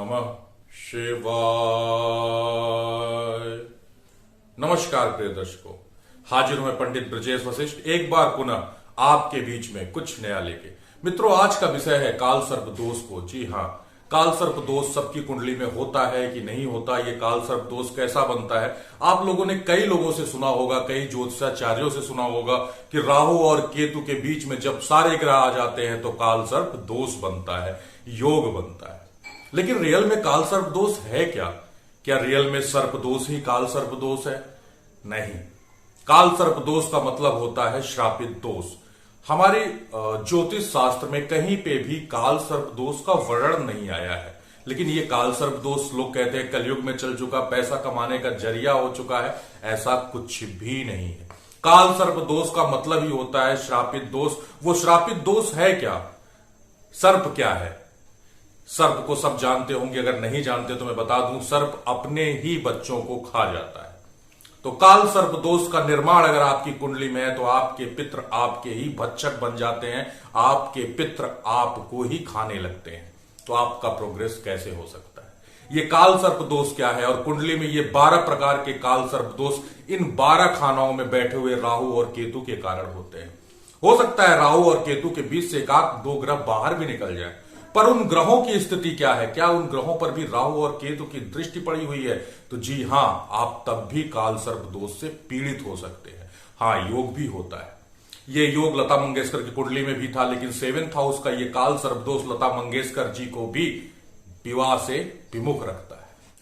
नमः शिवाय। नमस्कार प्रिय दर्शकों, हाजिर हूं मैं पंडित ब्रजेश वशिष्ठ एक बार पुनः आपके बीच में कुछ नया लेके। मित्रों, आज का विषय है काल सर्प दोष को। जी हाँ, काल सर्प दोष सबकी कुंडली में होता है कि नहीं होता, ये काल सर्प दोष कैसा बनता है। आप लोगों ने कई लोगों से सुना होगा, कई ज्योतिषाचार्यों से सुना होगा कि राहु और केतु के बीच में जब सारे ग्रह आ जाते हैं तो काल सर्प दोष बनता है, योग बनता है। लेकिन रियल में काल सर्प दोष है क्या? क्या रियल में सर्प दोष ही काल सर्प दोष है? नहीं, काल सर्प दोष का मतलब होता है श्रापित दोष। हमारे ज्योतिष शास्त्र में कहीं पे भी काल सर्प दोष का वर्णन नहीं आया है, लेकिन ये काल सर्प दोष लोग कहते हैं कलयुग में चल चुका, पैसा कमाने का जरिया हो चुका है। ऐसा कुछ भी नहीं है। काल सर्प दोष का मतलब ही होता है श्रापित दोष। वो श्रापित दोष है क्या? सर्प क्या है? सर्प को सब जानते होंगे, अगर नहीं जानते तो मैं बता दूं, सर्प अपने ही बच्चों को खा जाता है। तो काल सर्प दोष का निर्माण अगर आपकी कुंडली में है तो आपके पितृ आपके ही भक्षक बन जाते हैं, आपके पितृ आपको ही खाने लगते हैं। तो आपका प्रोग्रेस कैसे हो सकता है? ये काल सर्प दोष क्या है? और कुंडली में ये 12 प्रकार के काल सर्प दोष इन 12 खानाओं में बैठे हुए राहु और केतु के कारण होते हैं। हो सकता है राहु और केतु के बीच से एक आध दो ग्रह बाहर भी निकल जाए, पर उन ग्रहों की स्थिति क्या है? क्या उन ग्रहों पर भी राहु और केतु की दृष्टि पड़ी हुई है? तो जी हां, आप तब भी काल सर्प दोष से पीड़ित हो सकते हैं। हां, योग भी होता है। ये योग लता मंगेशकर की कुंडली में भी था, लेकिन 7th हाउस का ये काल सर्प दोष लता मंगेशकर जी को भी विवाह से विमुख रखता है।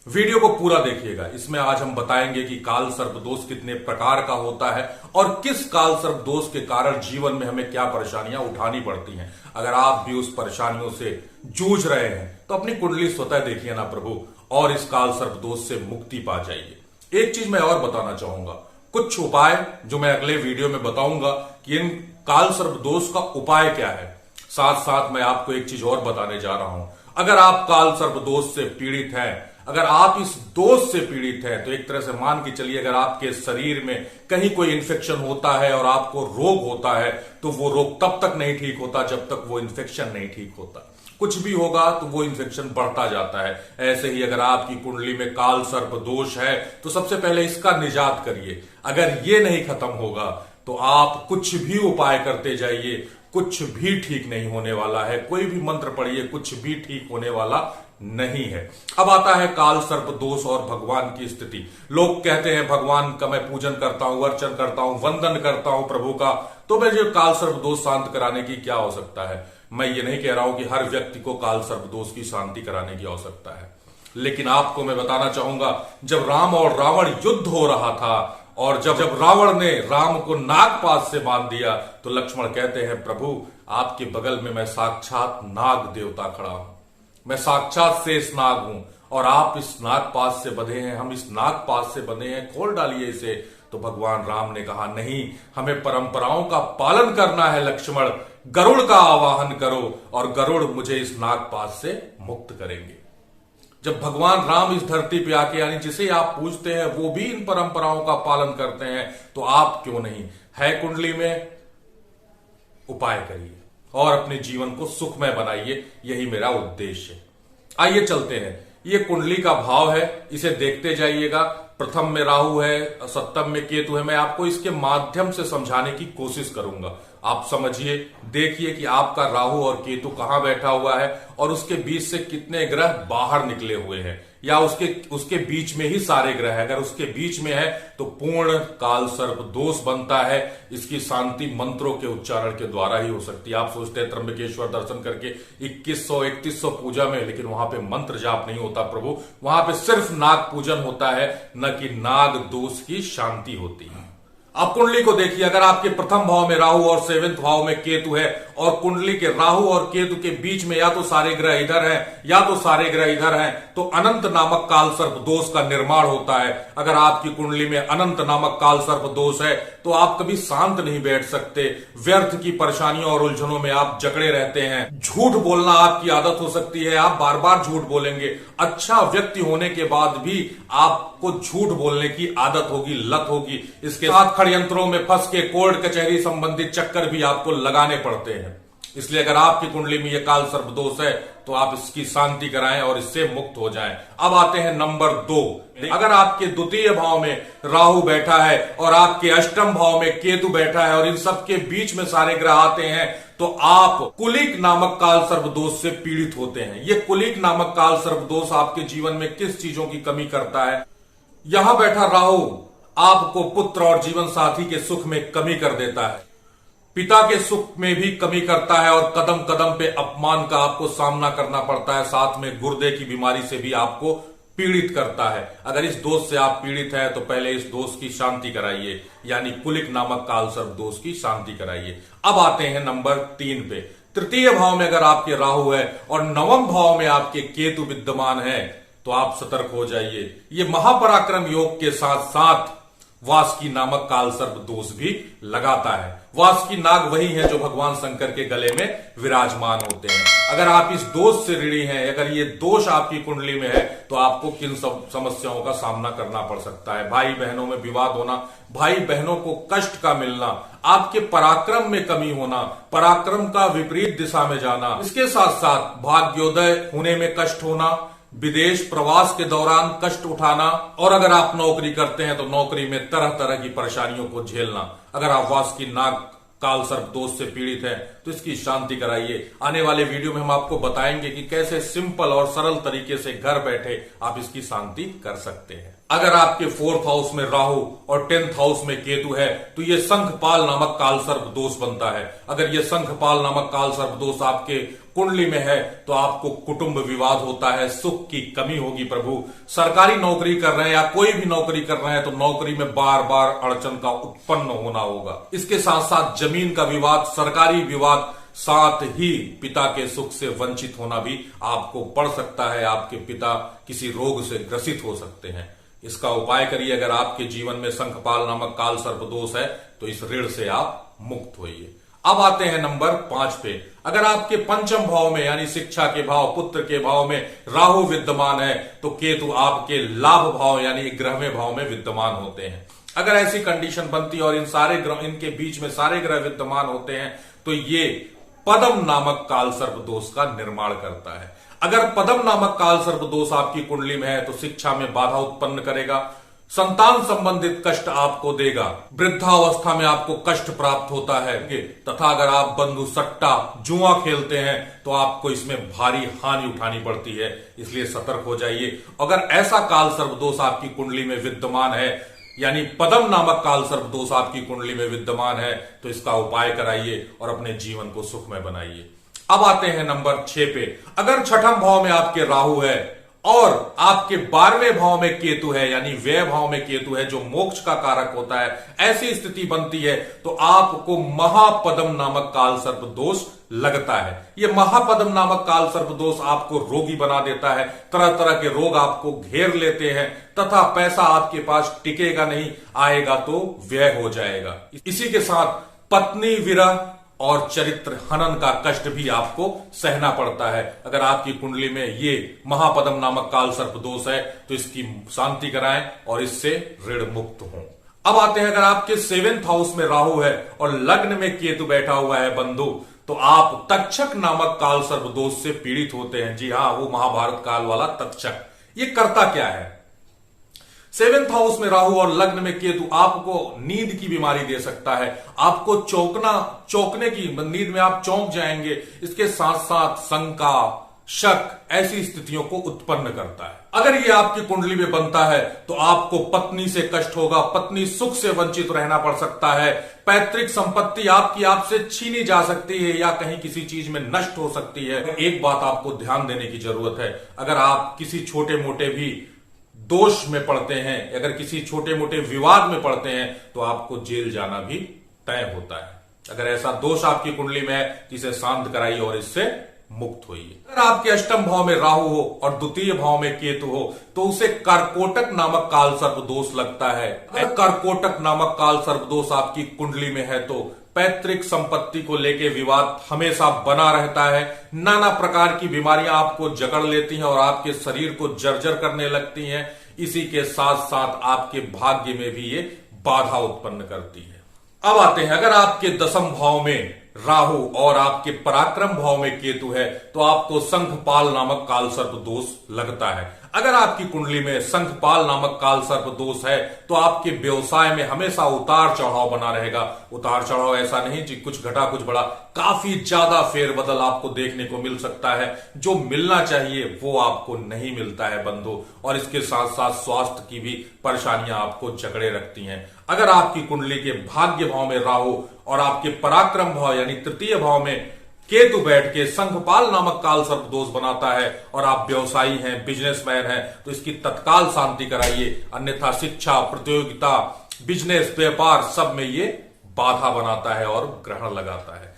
वीडियो को पूरा देखिएगा, इसमें आज हम बताएंगे कि काल सर्प दोष कितने प्रकार का होता है और किस काल सर्प दोष के कारण जीवन में हमें क्या परेशानियां उठानी पड़ती हैं। अगर आप भी उस परेशानियों से जूझ रहे हैं तो अपनी कुंडली स्वतः देखिए ना प्रभु, और इस काल सर्प दोष से मुक्ति पा जाइए। एक चीज मैं और बताना चाहूंगा, कुछ उपाय जो मैं अगले वीडियो में बताऊंगा कि इन काल सर्प दोष का उपाय क्या है। साथ साथ मैं आपको एक चीज और बताने जा रहा हूं। अगर आप काल सर्प दोष से पीड़ित हैं, अगर आप इस दोष से पीड़ित हैं, तो एक तरह से मान के चलिए अगर आपके शरीर में कहीं कोई इन्फेक्शन होता है और आपको रोग होता है, तो वो रोग तब तक नहीं ठीक होता जब तक वो इन्फेक्शन नहीं ठीक होता। कुछ भी होगा तो वो इन्फेक्शन बढ़ता जाता है। ऐसे ही अगर आपकी कुंडली में काल सर्प दोष है तो सबसे पहले इसका निजात करिए। अगर ये नहीं खत्म होगा तो आप कुछ भी उपाय करते जाइए, कुछ भी ठीक नहीं होने वाला है। कोई भी मंत्र पढ़िए, कुछ भी ठीक होने वाला नहीं है। अब आता है काल सर्प दोष और भगवान की स्थिति। लोग कहते हैं भगवान का मैं पूजन करता हूं, अर्चन करता हूं, वंदन करता हूं प्रभु का, तो मुझे काल सर्प दोष शांत कराने की क्या आवश्यकता है? मैं ये नहीं कह रहा हूं कि हर व्यक्ति को काल सर्प दोष की शांति कराने की आवश्यकता है, लेकिन आपको मैं बताना चाहूंगा, जब राम और रावण युद्ध हो रहा था और जब रावण ने राम को नागपाश से बांध दिया, तो लक्ष्मण कहते हैं प्रभु आपके बगल में मैं साक्षात नाग देवता खड़ा हूं, मैं साक्षात शेष नाग हूं और आप इस नागपाश से बंधे हैं, हम इस नागपाश से बंधे हैं, खोल डालिए इसे। तो भगवान राम ने कहा नहीं, हमें परंपराओं का पालन करना है लक्ष्मण, गरुड़ का आवाहन करो और गरुड़ मुझे इस नागपाश से मुक्त करेंगे। जब भगवान राम इस धरती पे आके, यानी जिसे आप पूजते हैं वो भी इन परंपराओं का पालन करते हैं, तो आप क्यों नहीं? है कुंडली में, उपाय करिए और अपने जीवन को सुखमय बनाइए, यही मेरा उद्देश्य है। आइए चलते हैं। ये कुंडली का भाव है, इसे देखते जाइएगा। प्रथम में राहु है, सप्तम में केतु है। मैं आपको इसके माध्यम से समझाने की कोशिश करूंगा। आप समझिए, देखिए कि आपका राहु और केतु कहां बैठा हुआ है और उसके बीच से कितने ग्रह बाहर निकले हुए हैं, या उसके बीच में ही सारे ग्रह है। अगर उसके बीच में है तो पूर्ण काल सर्प दोष बनता है। इसकी शांति मंत्रों के उच्चारण के द्वारा ही हो सकती है। आप सोचते हैं त्र्यंबकेश्वर दर्शन करके 2100-3100 पूजा में, लेकिन वहां पे मंत्र जाप नहीं होता प्रभु, वहां पे सिर्फ नाग पूजन होता है, न कि नाग दोष की शांति होती है। आप कुंडली को देखिए, अगर आपके प्रथम भाव में राहु और 7th भाव में केतु है और कुंडली के राहु और केतु के बीच में या तो सारे ग्रह इधर हैं या तो सारे ग्रह इधर हैं, तो अनंत नामक काल सर्प दोष का निर्माण होता है। अगर आपकी कुंडली में अनंत नामक काल सर्प दोष है तो आप कभी शांत नहीं बैठ सकते, व्यर्थ की परेशानियों और उलझनों में आप जकड़े रहते हैं। झूठ बोलना आपकी आदत हो सकती है, आप बार बार झूठ बोलेंगे। अच्छा व्यक्ति होने के बाद भी आपको झूठ बोलने की आदत होगी, लत होगी। इसके साथ षड्यंत्रों में फंस के कोर्ट कचहरी संबंधित चक्कर भी आपको लगाने पड़ते हैं। इसलिए अगर आपकी कुंडली में यह काल सर्प दोष है तो आप इसकी शांति कराएं और इससे मुक्त हो जाएं। अब आते हैं नंबर 2। अगर आपके द्वितीय भाव में राहु बैठा है और आपके अष्टम भाव में केतु बैठा है और इन सब के बीच में सारे ग्रह आते हैं तो आप कुलिक नामक काल सर्प दोष से पीड़ित होते हैं। यह कुलिक नामक काल सर्प दोष आपके जीवन में किस चीजों की कमी करता है? यहां बैठा राहु आपको पुत्र और जीवन साथी के सुख में कमी कर देता है, पिता के सुख में भी कमी करता है और कदम कदम पे अपमान का आपको सामना करना पड़ता है, साथ में गुर्दे की बीमारी से भी आपको पीड़ित करता है। अगर इस दोष से आप पीड़ित हैं तो पहले इस दोष की शांति कराइए, यानी कुलिक नामक काल सर्प दोष की शांति कराइए। अब आते हैं नंबर 3 पे। तृतीय भाव में अगर आपके राहु है और नवम भाव में आपके केतु विद्यमान है तो आप सतर्क हो जाइए। ये महापराक्रम योग के साथ साथ वासुकी नामक काल सर्प दोष भी लगाता है। वासुकी नाग वही है जो भगवान शंकर के गले में विराजमान होते हैं। अगर आप इस दोष से ऋणी हैं, अगर ये दोष आपकी कुंडली में है तो आपको किन समस्याओं का सामना करना पड़ सकता है? भाई बहनों में विवाद होना, भाई बहनों को कष्ट का मिलना, आपके पराक्रम में कमी होना, पराक्रम का विपरीत दिशा में जाना, इसके साथ साथ भाग्योदय होने में कष्ट होना, विदेश प्रवास के दौरान कष्ट उठाना, और अगर आप नौकरी करते हैं तो नौकरी में तरह तरह की परेशानियों को झेलना। अगर आप वासुकी नाग काल सर्प दोष से पीड़ित हैं तो इसकी शांति कराइए। आने वाले वीडियो में हम आपको बताएंगे कि कैसे सिंपल और सरल तरीके से घर बैठे आप इसकी शांति कर सकते हैं। अगर आपके 4th हाउस में राहु और 10th हाउस में केतु है तो यह शंखपाल नामक काल सर्प दोष बनता है। अगर यह शंखपाल नामक काल सर्प दोष आपके कुंडली में है तो आपको कुटुंब विवाद होता है, सुख की कमी होगी प्रभु। सरकारी नौकरी कर रहे हैं या कोई भी नौकरी कर रहे हैं तो नौकरी में बार बार अड़चन का उत्पन्न होना होगा। इसके साथ साथ जमीन का विवाद, सरकारी विवाद, साथ ही पिता के सुख से वंचित होना भी आपको पड़ सकता है। आपके पिता किसी रोग से ग्रसित हो सकते हैं। इसका उपाय करिए। अगर आपके जीवन में शंखपाल नामक काल सर्प दोष है तो इस ऋण से आप मुक्त होइए। अब आते हैं नंबर 5 पे। अगर आपके पंचम भाव में यानी शिक्षा के भाव, पुत्र के भाव में राहु विद्यमान है तो केतु आपके लाभ भाव यानी 11वें भाव में विद्यमान होते हैं। अगर ऐसी कंडीशन बनती है और इन सारे ग्रह, इनके बीच में सारे ग्रह विद्यमान होते हैं तो ये पद्म नामक काल सर्प दोष का निर्माण करता है। अगर पद्म नामक काल सर्प दोष आपकी कुंडली में है तो शिक्षा में बाधा उत्पन्न करेगा, संतान संबंधित कष्ट आपको देगा, वृद्धावस्था में आपको कष्ट प्राप्त होता है तथा अगर आप बंधु सट्टा जुआ खेलते हैं तो आपको इसमें भारी हानि उठानी पड़ती है। इसलिए सतर्क हो जाइए। अगर ऐसा काल सर्प दोष आपकी कुंडली में विद्यमान है यानी पद्म नामक काल सर्प दोष आपकी कुंडली में विद्यमान है तो इसका उपाय कराइए और अपने जीवन को सुखमय बनाइए। अब आते हैं नंबर 6 पे। अगर छठम भाव में आपके राहु है और आपके 12वें भाव में केतु है यानी व्यय भाव में केतु है जो मोक्ष का कारक होता है, ऐसी स्थिति बनती है तो आपको महापद्म नामक काल सर्प दोष लगता है। यह महापद्म नामक काल सर्प दोष आपको रोगी बना देता है, तरह तरह के रोग आपको घेर लेते हैं तथा पैसा आपके पास टिकेगा नहीं, आएगा तो व्यय हो जाएगा। इसी के साथ पत्नी विरह और चरित्र हनन का कष्ट भी आपको सहना पड़ता है। अगर आपकी कुंडली में ये महापद्म नामक काल सर्प दोष है तो इसकी शांति कराएं और इससे ऋण मुक्त हों। अब आते हैं, अगर आपके 7th हाउस में राहु है और लग्न में केतु बैठा हुआ है बंधु तो आप तक्षक नामक काल सर्प दोष से पीड़ित होते हैं। जी हां, वो महाभारत काल वाला तक्षक। ये करता क्या है? 7th हाउस में राहु और लग्न में केतु आपको नींद की बीमारी दे सकता है, आपको चौंकने की नींद में आप चौंक जाएंगे। इसके साथ साथ शंका, शक ऐसी स्थितियों को उत्पन्न करता है। अगर ये आपकी कुंडली में बनता है तो आपको पत्नी से कष्ट होगा, पत्नी सुख से वंचित रहना पड़ सकता है, पैतृक संपत्ति आपकी आपसे छीनी जा सकती है या कहीं किसी चीज में नष्ट हो सकती है। एक बात आपको ध्यान देने की जरूरत है, अगर आप किसी छोटे मोटे भी दोष में पड़ते हैं, अगर किसी छोटे मोटे विवाद में पड़ते हैं तो आपको जेल जाना भी तय होता है। अगर ऐसा दोष आपकी कुंडली में है तो इसे शांत कराइए और इससे मुक्त होइए। अगर आपके अष्टम भाव में राहु हो और द्वितीय भाव में केतु हो तो उसे कर्कोटक नामक काल सर्प दोष लगता है। अगर कर्कोटक नामक काल सर्प दोष आपकी कुंडली में है तो पैतृक संपत्ति को लेकर विवाद हमेशा बना रहता है, नाना प्रकार की बीमारियां आपको जकड़ लेती हैं और आपके शरीर को जर्जर करने लगती हैं। इसी के साथ साथ आपके भाग्य में भी ये बाधा उत्पन्न करती है। अब आते हैं, अगर आपके 10th भाव में राहु और आपके पराक्रम भाव में केतु है तो आपको शंखपाल नामक काल सर्प दोष लगता है। अगर आपकी कुंडली में शंखपाल नामक काल सर्प दोष है तो आपके व्यवसाय में हमेशा उतार चढ़ाव बना रहेगा। उतार चढ़ाव ऐसा नहीं जी कुछ घटा कुछ बढ़ा, काफी ज्यादा फेरबदल आपको देखने को मिल सकता है। जो मिलना चाहिए वो आपको नहीं मिलता है बंधु, और इसके साथ साथ स्वास्थ्य की भी परेशानियां आपको जकड़े रखती हैं। अगर आपकी कुंडली के भाग्य भाव में राहु और आपके पराक्रम भाव यानी तृतीय भाव में केतु बैठ के शंखपाल नामक काल सर्प दोष बनाता है और आप व्यवसायी हैं, बिजनेसमैन हैं, तो इसकी तत्काल शांति कराइए। अन्यथा शिक्षा, प्रतियोगिता, बिजनेस, व्यापार सब में ये बाधा बनाता है और ग्रहण लगाता है।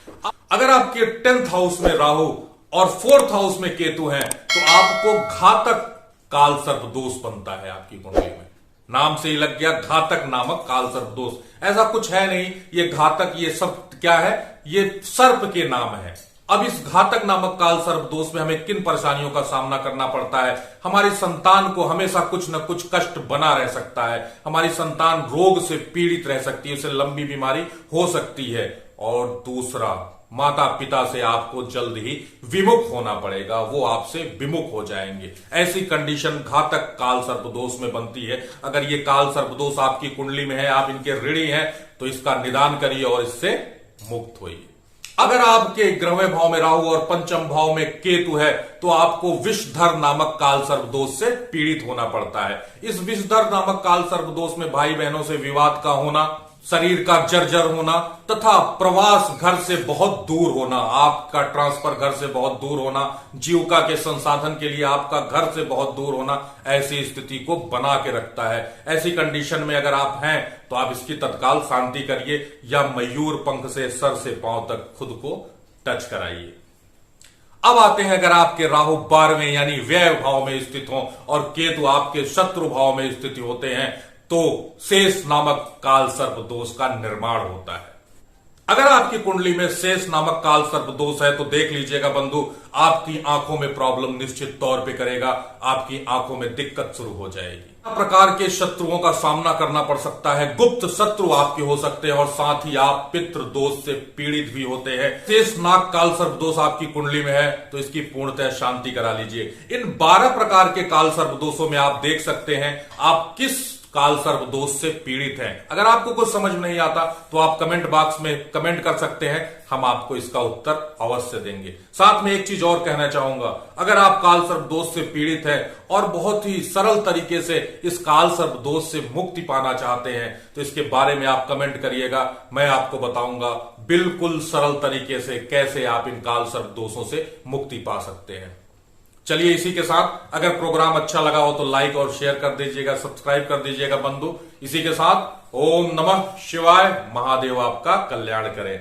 अगर आपके 10th हाउस में राहु और 4th हाउस में केतु हैं तो आपको घातक काल सर्प दोष बनता है। आपकी कुंडली में नाम से ही लग गया घातक नामक काल सर्प दोष। ऐसा कुछ है नहीं, ये घातक ये सब क्या है, ये सर्प के नाम है। अब इस घातक नामक काल सर्प दोष में हमें किन परेशानियों का सामना करना पड़ता है? हमारी संतान को हमेशा कुछ न कुछ कष्ट बना रह सकता है। हमारी संतान रोग से पीड़ित रह सकती है, उसे लंबी बीमारी हो सकती है। और दूसरा, माता पिता से आपको जल्द ही विमुख होना पड़ेगा, वो आपसे विमुख हो जाएंगे। ऐसी कंडीशन घातक काल सर्प दोष में बनती है। अगर ये काल सर्प दोष आपकी कुंडली में है, आप इनके ऋणी हैं, तो इसका निदान करिए और इससे मुक्त होइए। अगर आपके ग्रहवें भाव में राहु और पंचम भाव में केतु है तो आपको विषधर नामक काल सर्प दोष से पीड़ित होना पड़ता है। इस विषधर नामक काल सर्प दोष में भाई बहनों से विवाद का होना, शरीर का जर्जर होना तथा प्रवास, घर से बहुत दूर होना, आपका ट्रांसफर घर से बहुत दूर होना, जीविका के संसाधन के लिए आपका घर से बहुत दूर होना, ऐसी स्थिति को बना के रखता है। ऐसी कंडीशन में अगर आप हैं तो आप इसकी तत्काल शांति करिए या मयूर पंख से सर से पांव तक खुद को टच कराइए। अब आते हैं, अगर आपके राहु 12वें यानी व्यय भाव में स्थित हो और केतु आपके शत्रु भाव में स्थित होते हैं तो शेष नामक काल सर्प दोष का निर्माण होता है। अगर आपकी कुंडली में शेष नामक काल सर्प दोष है तो देख लीजिएगा बंधु, आपकी आंखों में प्रॉब्लम निश्चित तौर पे करेगा, आपकी आंखों में दिक्कत शुरू हो जाएगी। प्रकार के शत्रुओं का सामना करना पड़ सकता है, गुप्त शत्रु आपके हो सकते हैं और साथ ही आप पितृ दोष से पीड़ित भी होते हैं। शेष नाग काल सर्प दोष आपकी कुंडली में है तो इसकी पूर्णतः शांति करा लीजिए। इन 12 प्रकार के काल सर्प दोषों में आप देख सकते हैं आप किस काल सर्प दोष से पीड़ित हैं। अगर आपको कुछ समझ नहीं आता तो आप कमेंट बॉक्स में कमेंट कर सकते हैं, हम आपको इसका उत्तर अवश्य देंगे। साथ में एक चीज और कहना चाहूंगा, अगर आप काल सर्प दोष से पीड़ित हैं और बहुत ही सरल तरीके से इस काल सर्प दोष से मुक्ति पाना चाहते हैं तो इसके बारे में आप कमेंट करिएगा, मैं आपको बताऊंगा बिल्कुल सरल तरीके से कैसे आप इन काल सर्प दोषों से मुक्ति पा सकते हैं। चलिए, इसी के साथ अगर प्रोग्राम अच्छा लगा हो तो लाइक और शेयर कर दीजिएगा, सब्सक्राइब कर दीजिएगा बंधु। इसी के साथ ओम नमः शिवाय, महादेव आपका कल्याण करें।